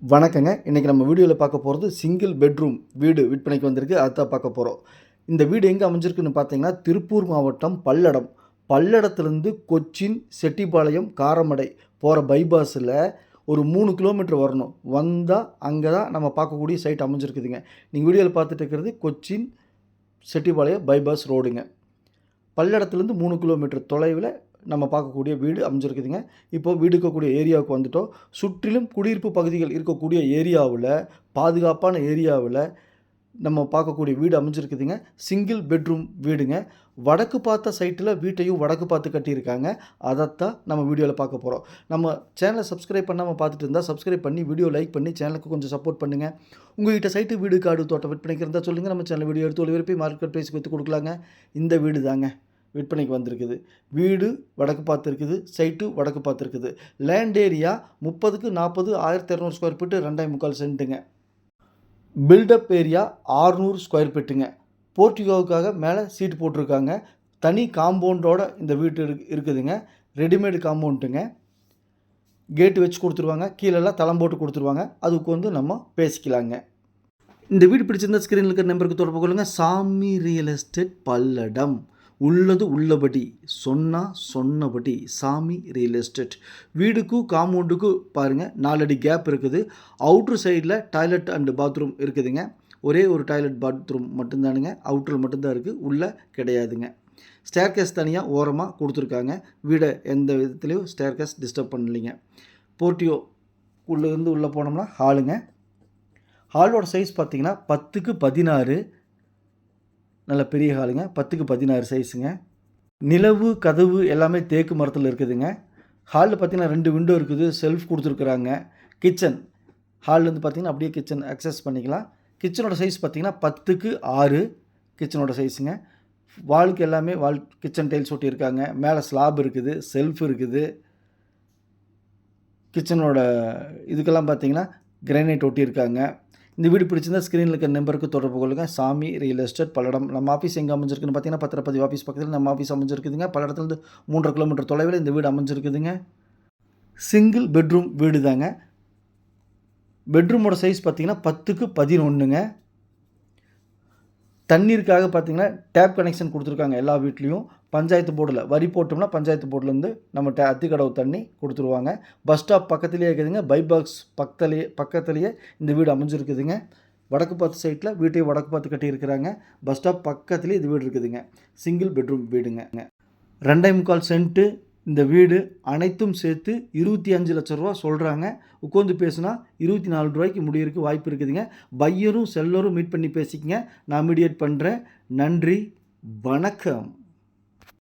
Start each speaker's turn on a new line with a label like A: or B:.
A: வணக்கங்க. இன்றைக்கி நம்ம வீடியோவில் பார்க்க போகிறது சிங்கிள் பெட்ரூம் வீடு விற்பனைக்கு வந்திருக்கு. அதுதான் பார்க்க போகிறோம். இந்த வீடு எங்கே அமைஞ்சிருக்குன்னு பார்த்தீங்கன்னா, திருப்பூர் மாவட்டம் பல்லடம். பல்லடத்துலேருந்து கொச்சின், செட்டிப்பாளையம், காரமடை போகிற பைபாஸில் ஒரு 3 கிலோமீட்டர் வரணும். வந்தால் அங்கே தான் நம்ம பார்க்கக்கூடிய சைட் அமைஞ்சிருக்குதுங்க. நீங்கள் வீடியோவில் பார்த்துட்டு இருக்கிறது கொச்சின், செட்டிப்பாளையம் பைபாஸ் ரோடுங்க. பல்லடத்துலேருந்து 3 கிலோமீட்டர் தொலைவில் நம்ம பார்க்கக்கூடிய வீடு அமைஞ்சிருக்குதுங்க. இப்போது வீடு இருக்கக்கூடிய ஏரியாவுக்கு வந்துட்டோம். சுற்றிலும் குடியிருப்பு பகுதிகள் இருக்கக்கூடிய ஏரியாவில், பாதுகாப்பான ஏரியாவில் நம்ம பார்க்கக்கூடிய வீடு அமைஞ்சிருக்குதுங்க. சிங்கிள் பெட்ரூம் வீடுங்க. வடக்கு பார்த்த சைட்டில் வீட்டையும் வடக்கு பார்த்து கட்டியிருக்காங்க. அதைத்தான் நம்ம வீடியோவில் பார்க்க போகிறோம். நம்ம சேனலை சப்ஸ்கிரைப் பண்ணாமல் பார்த்துட்டு இருந்தால் சப்ஸ்கிரைப் பண்ணி வீடியோ லைக் பண்ணி சேனலுக்கு கொஞ்சம் சப்போர்ட் பண்ணுங்கள். உங்கள்கிட்ட சைட்டு வீடு காடு தோட்டம் விற்பனைக்கு இருந்தால் சொல்லுங்கள். நம்ம சேனல் வீடியோ எடுத்து விருப்பி மார்க்கெட் ப்ரைஸ்க்கு விற்று கொடுக்கலாங்க. இந்த வீடு தாங்க விற்பனைக்கு வந்திருக்குது. வீடு வடக்கு பார்த்து இருக்குது, சைட்டு வடக்கு பார்த்து இருக்குது. லேண்ட் ஏரியா 30க்கு 40 1200 ஸ்கொயர் ஃபீட்டு 2.25 சென்ட்டுங்க. பில்டப் ஏரியா 600 ஸ்கொயர் ஃபீட்டுங்க. போர்ட்டிகோவுக்காக மேலே சீட்டு போட்டிருக்காங்க. தனி காம்பவுண்டோட இந்த வீட்டு இருக்குதுங்க. ரெடிமேடு காம்பவுண்டுங்க. கேட்டு வச்சு கொடுத்துருவாங்க. கீழெல்லாம் தளம் போட்டு கொடுத்துருவாங்க. அதுக்கு நம்ம பேசிக்கலாங்க. இந்த வீடு பிடிச்சிருந்தா ஸ்க்ரீனில் இருக்கிற நம்பருக்கு தொடர்பு கொள்ளுங்கள். சாமி ரியல் எஸ்டேட் பல்லடம். உள்ளது உள்ளபடி, சொன்னபடி சாமி ரியல் எஸ்டேட். வீடுக்கும் காம்பவுண்டுக்கும் பாருங்கள் 4 அடி கேப் இருக்குது. அவுட்ரு சைடில் டாய்லெட் அண்டு பாத்ரூம் இருக்குதுங்க. ஒரே ஒரு டாய்லெட் பாத்ரூம் மட்டும்தானுங்க. அவுட்டரில் மட்டும்தான் இருக்குது, உள்ளே கிடையாதுங்க. ஸ்டேர்கேஸ் தனியாக ஓரமாக கொடுத்துருக்காங்க. வீடை எந்த விதத்துலேயும் ஸ்டேர்கேஸ் டிஸ்டர்ப் பண்ணலைங்க. போர்ட்டியோ உள்ளேருந்து உள்ளே போனோம்னா ஹாலுங்க. ஹாலோட சைஸ் பார்த்திங்கன்னா 10க்கு 16. நல்ல பெரிய ஹாலுங்க. 10க்கு 16 சைஸுங்க. நிலவு கதவு எல்லாமே தேக்கு மரத்தில் இருக்குதுங்க. ஹாலில் பார்த்திங்கன்னா 2 விண்டோ இருக்குது. செல்ஃப் கொடுத்துருக்குறாங்க. கிச்சன் ஹால்லேருந்து பார்த்திங்கன்னா அப்படியே கிச்சன் அக்சஸ் பண்ணிக்கலாம். கிச்சனோட சைஸ் பார்த்திங்கன்னா 10க்கு 6 கிச்சனோட சைஸுங்க. வாலுக்கு எல்லாமே கிச்சன் டைல்ஸ் ஒட்டியிருக்காங்க. மேலே ஸ்லாப் இருக்குது, செல்ஃப் இருக்குது. கிச்சனோட இதுக்கெல்லாம் பார்த்திங்கன்னா கிரானைட் ஒட்டியிருக்காங்க. இந்த வீடு பிடிச்சிருந்தால் ஸ்க்ரீனில் இருக்கிற நம்பருக்கு தொடர்பு கொள்ளுங்கள். சாமி ரியல் எஸ்டேட் பல்லடம். நம்ம ஆஃபீஸ் எங்கே அமைஞ்சிருக்குன்னு பார்த்தீங்கன்னா பத்திரப்பதிவு ஆஃபீஸ் பக்கத்தில் நம்ம ஆஃபீஸ் அமைஞ்சிருக்குதுங்க. பல்லடத்துலேருந்து 3.5 கிலோமீட்டர் தொலைவில் இந்த வீடு அமைஞ்சிருக்குதுங்க. சிங்கிள் பெட்ரூம் வீடு தாங்க. பெட்ரூமோட சைஸ் பார்த்திங்கன்னா 10க்கு 11ங்க. தண்ணீருக்காக பார்த்திங்கன்னா டேப் கனெக்ஷன் கொடுத்துருக்காங்க எல்லா வீட்லேயும். பஞ்சாயத்து போர்டில் வரி போட்டோம்னா பஞ்சாயத்து போர்டிலேருந்து நம்ம அத்திக்கடவு தண்ணி கொடுத்துருவாங்க. பஸ் ஸ்டாப் பக்கத்துலேயே இருக்குதுங்க. பைபாக்ஸ் பக்கத்துலேயே இந்த வீடு அமைஞ்சிருக்குதுங்க. வடக்கு பார்த்து சைட்டில் வீட்டையும் வடக்கு பார்த்து கட்டியிருக்கிறாங்க. பஸ் ஸ்டாப் பக்கத்துலேயே இது வீடு இருக்குதுங்க. சிங்கிள் பெட்ரூம் வீடுங்க. 2.25 சென்ட்டு. இந்த வீடு அனைத்தும் சேர்த்து 25 லட்ச ரூபா சொல்கிறாங்க. உட்காந்து பேசுனா 24 ரூபாய்க்கு முடியறதுக்கு வாய்ப்பு இருக்குதுங்க. பையரும் செல்லரும் மீட் பண்ணி பேசிக்கங்க. நான் மீடியேட் பண்ணுறேன். நன்றி, வணக்கம்.